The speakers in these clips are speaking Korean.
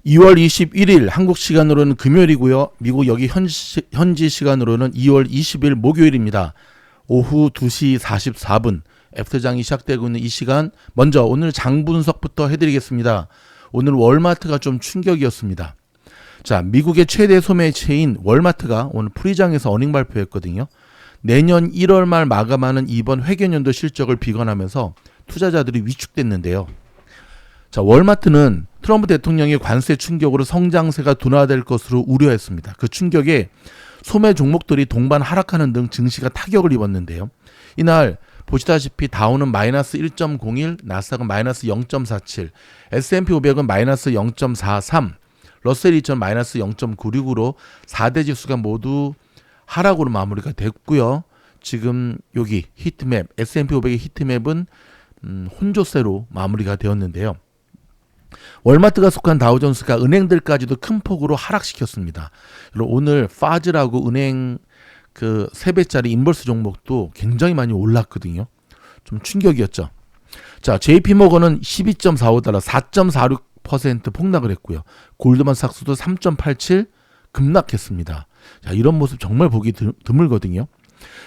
2월 21일 한국 시간으로는 금요일이고요. 미국 여기 현지 시간으로는 2월 20일 목요일입니다. 오후 2시 44분 애프터장이 시작되고 있는 이 시간, 먼저 오늘 장 분석부터 해드리겠습니다. 오늘 월마트가 좀 충격이었습니다. 자, 미국의 최대 소매체인 월마트가 오늘 프리장에서 어닝 발표했거든요. 내년 1월 말 마감하는 이번 회계연도 실적을 비관하면서 투자자들이 위축됐는데요. 자, 월마트는 트럼프 대통령의 관세 충격으로 성장세가 둔화될 것으로 우려했습니다. 그 충격에 소매 종목들이 동반 하락하는 등 증시가 타격을 입었는데요. 이날 보시다시피 다우는 마이너스 1.01, 나스닥은 마이너스 0.47, S&P 500은 마이너스 0.43, 러셀 2000 마이너스 0.96으로 4대 지수가 모두 하락으로 마무리가 됐고요. 지금 여기 히트맵, S&P 500의 히트맵은 혼조세로 마무리가 되었는데요. 월마트가 속한 다우존스가 은행들까지도 큰 폭으로 하락시켰습니다. 오늘 파즈라고 은행 그 3배짜리 인버스 종목도 굉장히 많이 올랐거든요. 좀 충격이었죠. 자, JP모건은 12.45달러, 4.46% 폭락을 했고요. 골드만삭스도 3.87 급락했습니다. 자, 이런 모습 정말 보기 드물거든요.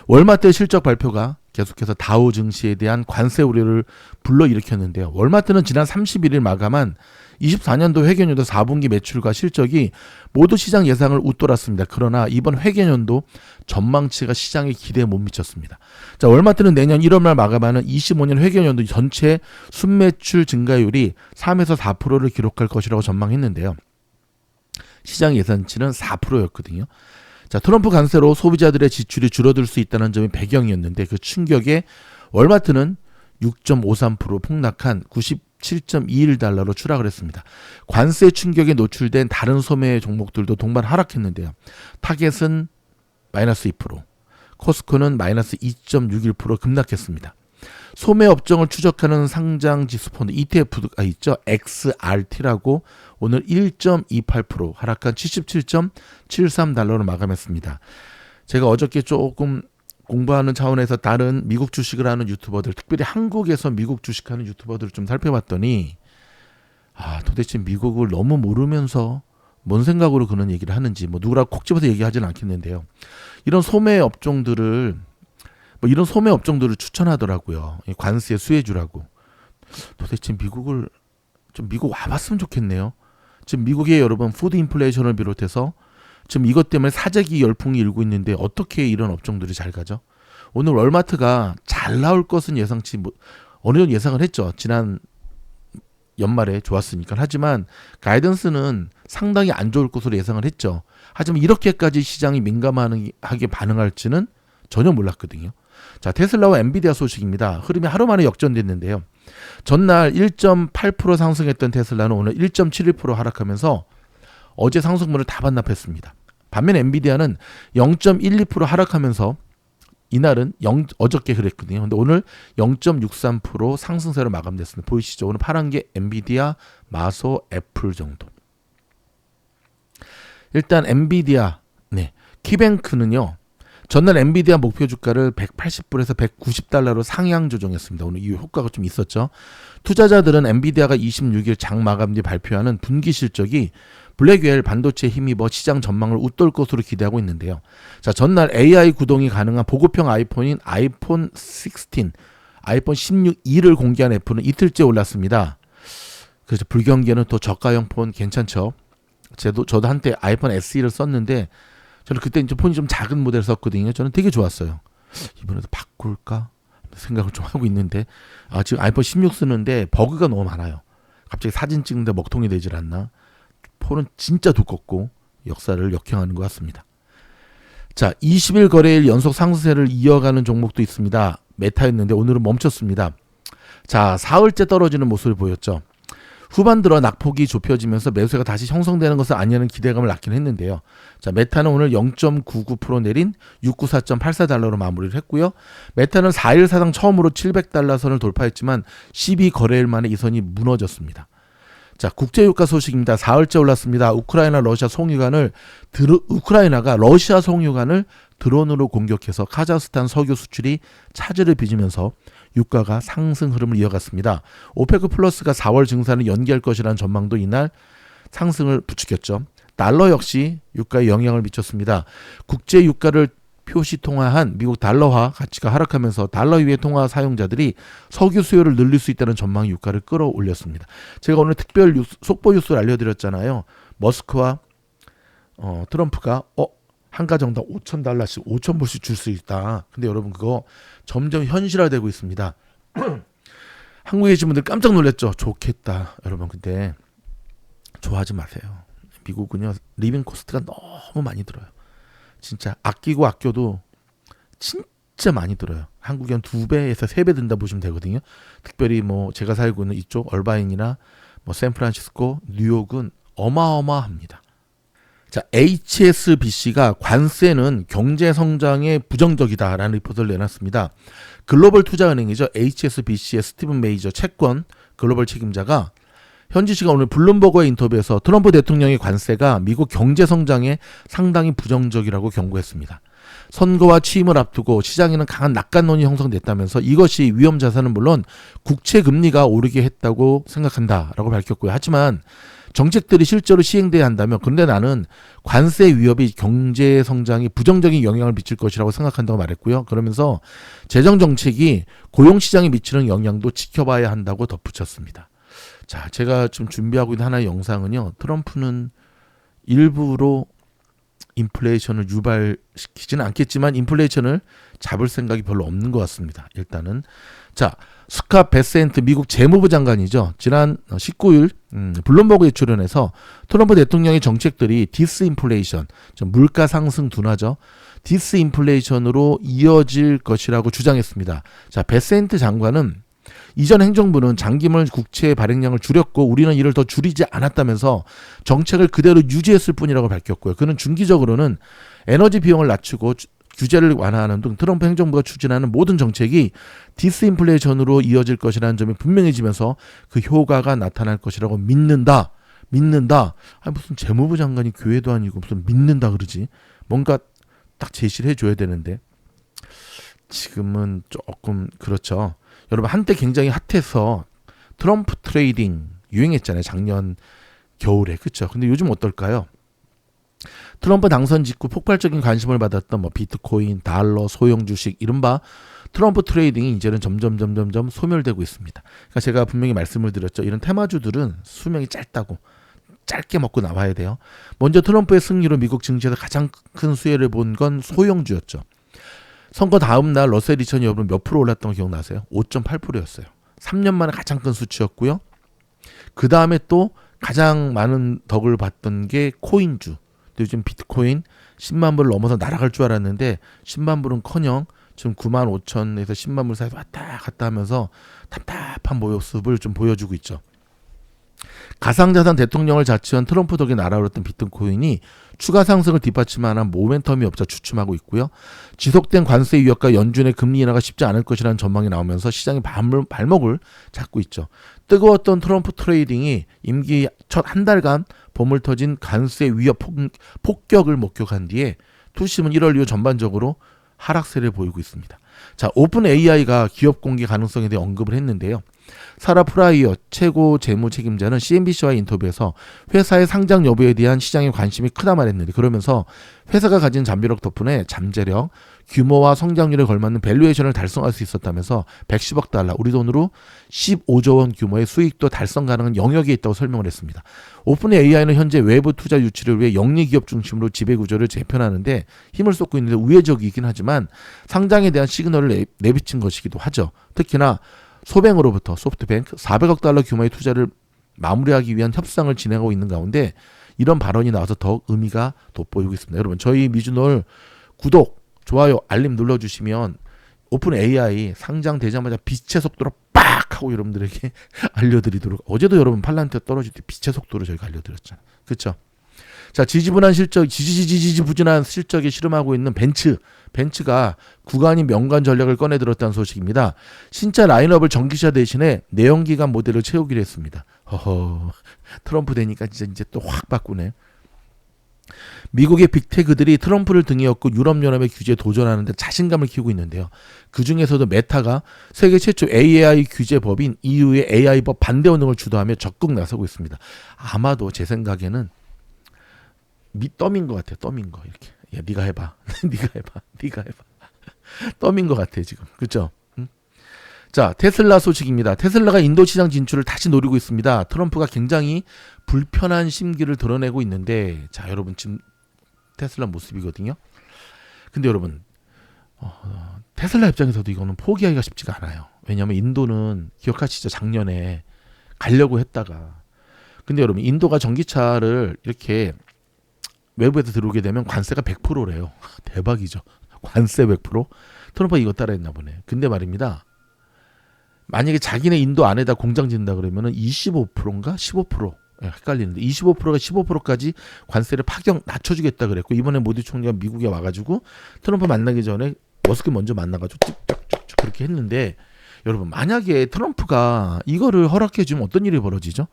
월마트의 실적 발표가 계속해서 다우 증시에 대한 관세 우려를 불러일으켰는데요. 월마트는 지난 31일 마감한 24년도 회계연도 4분기 매출과 실적이 모두 시장 예상을 웃돌았습니다. 그러나 이번 회계연도 전망치가 시장의 기대에 못 미쳤습니다. 자, 월마트는 내년 1월 말 마감하는 25년 회계연도 전체 순매출 증가율이 3에서 4%를 기록할 것이라고 전망했는데요. 시장 예상치는 4%였거든요. 자, 트럼프 관세로 소비자들의 지출이 줄어들 수 있다는 점이 배경이었는데 그 충격에 월마트는 6.53% 폭락한 97.21달러로 추락을 했습니다. 관세 충격에 노출된 다른 소매 종목들도 동반 하락했는데요. 타겟은 마이너스 2%, 코스코는 마이너스 2.61% 급락했습니다. 소매 업종을 추적하는 상장 지수 펀드 ETF가 있죠. XRT라고 오늘 1.28% 하락한 77.73달러로 마감했습니다. 제가 어저께 조금 공부하는 차원에서 다른 미국 주식을 하는 유튜버들, 특별히 한국에서 미국 주식하는 유튜버들을 좀 살펴봤더니 도대체 미국을 너무 모르면서 뭔 생각으로 그런 얘기를 하는지 누구라고 콕 집어서 얘기하지는 않겠는데요. 이런 소매 업종들을 추천하더라고요. 관세 수혜주라고. 도대체 미국 와봤으면 좋겠네요. 지금 미국의 여러분 푸드 인플레이션을 비롯해서 지금 이것 때문에 사재기 열풍이 일고 있는데 어떻게 이런 업종들이 잘 가죠? 오늘 월마트가 잘 나올 것은 예상치 어느 정도 예상을 했죠. 지난 연말에 좋았으니까. 하지만 가이던스는 상당히 안 좋을 것으로 예상을 했죠. 하지만 이렇게까지 시장이 민감하게 반응할지는 전혀 몰랐거든요. 자, 테슬라와 엔비디아 소식입니다. 흐름이 하루 만에 역전됐는데요. 전날 1.8% 상승했던 테슬라는 오늘 1.71% 하락하면서 어제 상승분을 다 반납했습니다. 반면 엔비디아는 0.12% 하락하면서 이날은 어저께 그랬거든요. 근데 오늘 0.63% 상승세로 마감됐습니다. 보이시죠? 오늘 파란 게 엔비디아, 마소, 애플 정도. 일단 엔비디아, 키뱅크는요. 전날 엔비디아 목표 주가를 180불에서 190달러로 상향 조정했습니다. 오늘 이 효과가 좀 있었죠. 투자자들은 엔비디아가 26일 장 마감 뒤 발표하는 분기 실적이 블랙웰 반도체에 힘입어 시장 전망을 웃돌 것으로 기대하고 있는데요. 자, 전날 AI 구동이 가능한 보급형 아이폰인 아이폰 16, 아이폰 16E를 공개한 애플은 이틀째 올랐습니다. 그래서 불경기에는 또 저가형 폰 괜찮죠. 저도 한때 아이폰 SE를 썼는데 저는 그때 이제 폰이 좀 작은 모델 썼거든요. 저는 되게 좋았어요. 이번에도 바꿀까 생각을 좀 하고 있는데 지금 아이폰 16 쓰는데 버그가 너무 많아요. 갑자기 사진 찍는데 먹통이 되질 않나. 폰은 진짜 두껍고 역사를 역행하는 것 같습니다. 자, 20일 거래일 연속 상승세를 이어가는 종목도 있습니다. 메타였는데 오늘은 멈췄습니다. 자, 사흘째 떨어지는 모습을 보였죠. 후반 들어 낙폭이 좁혀지면서 매수세가 다시 형성되는 것은 아니냐는 기대감을 낳긴 했는데요. 자, 메타는 오늘 0.99% 내린 694.84달러로 마무리를 했고요. 메타는 4일 사상 처음으로 700달러 선을 돌파했지만 12거래일 만에 이 선이 무너졌습니다. 자, 국제유가 소식입니다. 사흘째 올랐습니다. 우크라이나가 러시아 송유관을 드론으로 공격해서 카자흐스탄 석유 수출이 차질을 빚으면서 유가가 상승 흐름을 이어갔습니다. 오페크 플러스가 4월 증산을 연기할 것이라는 전망도 이날 상승을 부추겼죠. 달러 역시 유가에 영향을 미쳤습니다. 국제 유가를 표시 통화한 미국 달러화 가치가 하락하면서 달러 위의 통화 사용자들이 석유 수요를 늘릴 수 있다는 전망이 유가를 끌어올렸습니다. 제가 오늘 특별 속보 뉴스를 알려드렸잖아요. 머스크와 트럼프가 한가정당 $5,000씩 5,000불씩 줄 수 있다. 근데 여러분 그거 점점 현실화되고 있습니다. 한국에 계신 분들 깜짝 놀랐죠. 좋겠다. 여러분 근데 좋아하지 마세요. 미국은요 리빙 코스트가 너무 많이 들어요. 진짜 아껴도 진짜 많이 들어요. 한국이 한 2배에서 3배 든다 보시면 되거든요. 특별히 뭐 제가 살고 있는 이쪽 얼바인이나 뭐 샌프란시스코, 뉴욕은 어마어마합니다. 자, HSBC가 관세는 경제 성장에 부정적이다라는 리포트를 내놨습니다. 글로벌 투자은행이죠. HSBC의 스티븐 메이저 채권 글로벌 책임자가 현지 시간 오늘 블룸버그의 인터뷰에서 트럼프 대통령의 관세가 미국 경제 성장에 상당히 부정적이라고 경고했습니다. 선거와 취임을 앞두고 시장에는 강한 낙관론이 형성됐다면서 이것이 위험 자산은 물론 국채 금리가 오르게 했다고 생각한다라고 밝혔고요. 하지만 정책들이 실제로 시행돼야 한다면 그런데 나는 관세 위협이 경제 성장에 부정적인 영향을 미칠 것이라고 생각한다고 말했고요. 그러면서 재정 정책이 고용 시장에 미치는 영향도 지켜봐야 한다고 덧붙였습니다. 자, 제가 좀 준비하고 있는 하나의 영상은요. 트럼프는 일부러 인플레이션을 유발시키지는 않겠지만 인플레이션을 잡을 생각이 별로 없는 것 같습니다. 일단은 자, 스캇 베센트 미국 재무부 장관이죠. 지난 19일 블룸버그에 출연해서 트럼프 대통령의 정책들이 디스인플레이션, 물가 상승 둔화죠. 디스인플레이션으로 이어질 것이라고 주장했습니다. 자, 베센트 장관은 이전 행정부는 장기물 국채 발행량을 줄였고 우리는 이를 더 줄이지 않았다면서 정책을 그대로 유지했을 뿐이라고 밝혔고요. 그는 중기적으로는 에너지 비용을 낮추고 규제를 완화하는 등 트럼프 행정부가 추진하는 모든 정책이 디스인플레이션으로 이어질 것이라는 점이 분명해지면서 그 효과가 나타날 것이라고 믿는다. 아니 무슨 재무부 장관이 교회도 아니고 무슨 믿는다 그러지. 뭔가 딱 제시를 해줘야 되는데 지금은 조금 그렇죠. 여러분 한때 굉장히 핫해서 트럼프 트레이딩 유행했잖아요. 작년 겨울에. 그렇죠. 근데 요즘 어떨까요? 트럼프 당선 직후 폭발적인 관심을 받았던 뭐 비트코인, 달러, 소형 주식 이른바 트럼프 트레이딩이 이제는 점점 소멸되고 있습니다. 그러니까 제가 분명히 말씀을 드렸죠. 이런 테마주들은 수명이 짧다고. 짧게 먹고 나와야 돼요. 먼저 트럼프의 승리로 미국 증시에서 가장 큰 수혜를 본 건 소형주였죠. 선거 다음 날 러셀 2000이 여러분 몇 프로 올랐던 거 기억나세요? 5.8%였어요. 3년 만에 가장 큰 수치였고요. 그 다음에 또 가장 많은 덕을 봤던 게 코인주. 요즘 비트코인 10만 불을 넘어서 날아갈 줄 알았는데 10만 불은커녕 지금 9만 5천에서 10만 불 사이에서 왔다 갔다 하면서 답답한 모습을 좀 보여주고 있죠. 가상자산 대통령을 자처한 트럼프 덕에 날아올랐던 비트코인이 추가 상승을 뒷받침하는 모멘텀이 없자 주춤하고 있고요. 지속된 관세 위협과 연준의 금리 인하가 쉽지 않을 것이라는 전망이 나오면서 시장이 발목을 잡고 있죠. 뜨거웠던 트럼프 트레이딩이 임기 첫 한 달간 보물 터진 관세 위협 폭격을 목격한 뒤에 투심은 1월 이후 전반적으로 하락세를 보이고 있습니다. 자, 오픈 AI가 기업 공개 가능성에 대해 언급을 했는데요. 사라 프라이어 최고 재무 책임자는 CNBC와의 인터뷰에서 회사의 상장 여부에 대한 시장의 관심이 크다 말했는데 그러면서 회사가 가진 잠재력 덕분에 잠재력, 규모와 성장률에 걸맞는 밸류에이션을 달성할 수 있었다면서 110억 달러, 우리 돈으로 15조 원 규모의 수익도 달성 가능한 영역에 있다고 설명을 했습니다. 오픈 AI는 현재 외부 투자 유치를 위해 영리 기업 중심으로 지배구조를 재편하는데 힘을 쏟고 있는데 우회적이긴 하지만 상장에 대한 시그널을 내비친 것이기도 하죠. 특히나 소뱅으로부터 소프트뱅크 400억 달러 규모의 투자를 마무리하기 위한 협상을 진행하고 있는 가운데 이런 발언이 나와서 더욱 의미가 돋보이고 있습니다. 여러분 저희 미주놀 구독, 좋아요, 알림 눌러주시면 오픈 AI 상장되자마자 빛의 속도로 빡 하고 여러분들에게 알려드리도록. 어제도 여러분 팔란트 떨어질 때 빛의 속도로 저희가 알려드렸잖아요. 그렇죠? 자, 지지부진한 실적에 실험하고 있는 벤츠가 구간인 명관 전략을 꺼내 들었다는 소식입니다. 신차 라인업을 전기차 대신에 내연기관 모델을 채우기로 했습니다. 트럼프 되니까 진짜 이제 또 확 바꾸네. 미국의 빅테크들이 트럼프를 등에 업고 유럽연합의 규제에 도전하는 데 자신감을 키우고 있는데요. 그중에서도 메타가 세계 최초 AI 규제법인 EU의 AI법 반대 운동을 주도하며 적극 나서고 있습니다. 아마도 제 생각에는 떠민 것 같아요. 떠민 거 이렇게. 야, 네가 해봐. 네가 해봐. 떠민 것 같아 지금. 그렇죠? 자, 테슬라 소식입니다. 테슬라가 인도 시장 진출을 다시 노리고 있습니다. 트럼프가 굉장히 불편한 심기를 드러내고 있는데, 자, 여러분 지금 테슬라 모습이거든요. 근데 여러분, 테슬라 입장에서도 이거는 포기하기가 쉽지가 않아요. 왜냐하면 인도는 기억하시죠? 작년에 가려고 했다가. 근데 여러분, 인도가 전기차를 이렇게 외부에서 들어오게 되면 관세가 100%래요. 대박이죠. 관세 100%? 트럼프가 이거 따라했나 보네. 근데 말입니다. 만약에 자기네 인도 안에다 공장 짓는다 그러면은 25%인가 15%? 헷갈리는데 25%가 15%까지 관세를 파격 낮춰주겠다 그랬고, 이번에 모디 총리가 미국에 와가지고 트럼프 만나기 전에 머스크 먼저 만나가지고 쭉쭉쭉 그렇게 했는데, 여러분 만약에 트럼프가 이거를 허락해주면 어떤 일이 벌어지죠?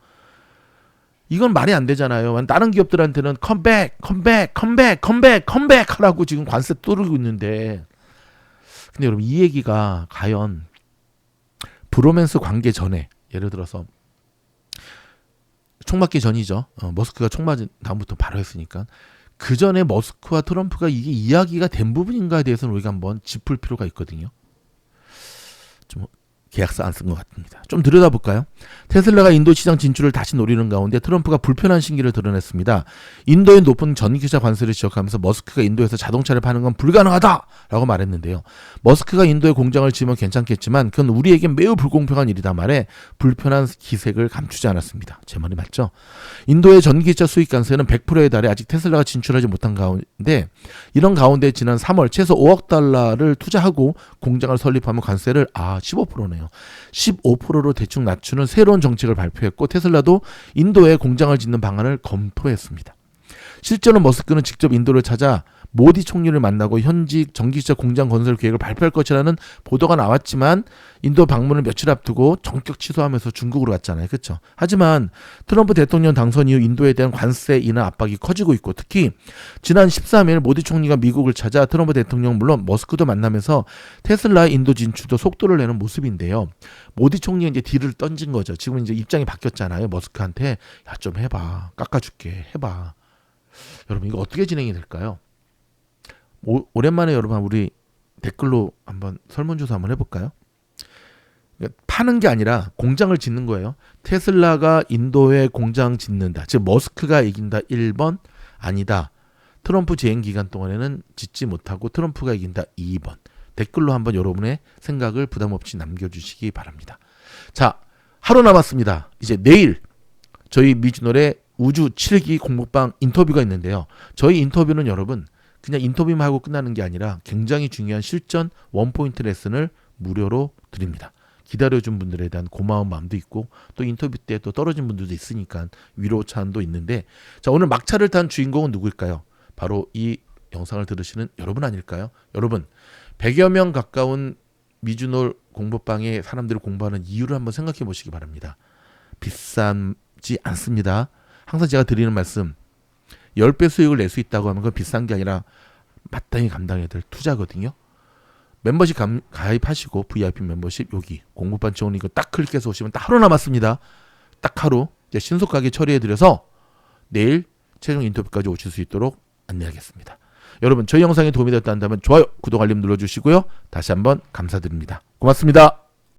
이건 말이 안 되잖아요. 다른 기업들한테는 컴백 하라고 지금 관세 뚫고 있는데, 근데 여러분 이 얘기가 과연 브로맨스 관계 전에, 예를 들어서 총 맞기 전이죠. 머스크가 총 맞은 다음부터 바로 했으니까 그 전에 머스크와 트럼프가 이게 이야기가 된 부분인가에 대해서는 우리가 한번 짚을 필요가 있거든요. 좀 계약서 안 쓴 것 같습니다. 좀 들여다볼까요? 테슬라가 인도 시장 진출을 다시 노리는 가운데 트럼프가 불편한 심기를 드러냈습니다. 인도의 높은 전기차 관세를 지적하면서 머스크가 인도에서 자동차를 파는 건 불가능하다라고 말했는데요. 머스크가 인도에 공장을 지으면 괜찮겠지만 그건 우리에겐 매우 불공평한 일이다 말해 불편한 기색을 감추지 않았습니다. 제 말이 맞죠? 인도의 전기차 수입 관세는 100%에 달해 아직 테슬라가 진출하지 못한 가운데, 이런 가운데 지난 3월 최소 5억 달러를 투자하고 공장을 설립하면 관세를 15%네요. 15%로 대충 낮추는 새로운 정책을 발표했고, 테슬라도 인도에 공장을 짓는 방안을 검토했습니다. 실제로 머스크는 직접 인도를 찾아 모디 총리를 만나고 현지 전기차 공장 건설 계획을 발표할 것이라는 보도가 나왔지만, 인도 방문을 며칠 앞두고 전격 취소하면서 중국으로 갔잖아요. 그렇죠? 하지만 트럼프 대통령 당선 이후 인도에 대한 관세 인하 압박이 커지고 있고, 특히 지난 13일 모디 총리가 미국을 찾아 트럼프 대통령 물론 머스크도 만나면서 테슬라의 인도 진출도 속도를 내는 모습인데요. 모디 총리가 이제 딜을 던진 거죠. 지금 이제 입장이 바뀌었잖아요. 머스크한테 야, 좀 해봐. 깎아줄게. 해봐. 여러분 이거 어떻게 진행이 될까요? 오랜만에 여러분 우리 댓글로 한번 설문조사 한번 해볼까요? 그러니까 파는 게 아니라 공장을 짓는 거예요. 테슬라가 인도에 공장 짓는다. 즉 머스크가 이긴다 1번, 아니다 트럼프 재임 기간 동안에는 짓지 못하고 트럼프가 이긴다 2번. 댓글로 한번 여러분의 생각을 부담 없이 남겨주시기 바랍니다. 자, 하루 남았습니다. 이제 내일 저희 미주널의 우주 7기 공부방 인터뷰가 있는데요. 저희 인터뷰는 여러분 그냥 인터뷰만 하고 끝나는 게 아니라 굉장히 중요한 실전 원포인트 레슨을 무료로 드립니다. 기다려준 분들에 대한 고마운 마음도 있고, 또 인터뷰 때 또 떨어진 분들도 있으니까 위로찬도 있는데, 자, 오늘 막차를 탄 주인공은 누구일까요? 바로 이 영상을 들으시는 여러분 아닐까요? 여러분 100여 명 가까운 미주놀 공부방의 사람들을 공부하는 이유를 한번 생각해 보시기 바랍니다. 비싸지 않습니다. 항상 제가 드리는 말씀, 10배 수익을 낼 수 있다고 하면 그건 비싼 게 아니라 마땅히 감당해야 될 투자거든요. 멤버십 가입하시고 VIP 멤버십 여기 공부반 지원 이거 딱 클릭해서 오시면 딱 하루 남았습니다. 딱 하루 이제 신속하게 처리해드려서 내일 최종 인터뷰까지 오실 수 있도록 안내하겠습니다. 여러분 저희 영상이 도움이 됐다 한다면 좋아요, 구독, 알림 눌러주시고요. 다시 한번 감사드립니다. 고맙습니다.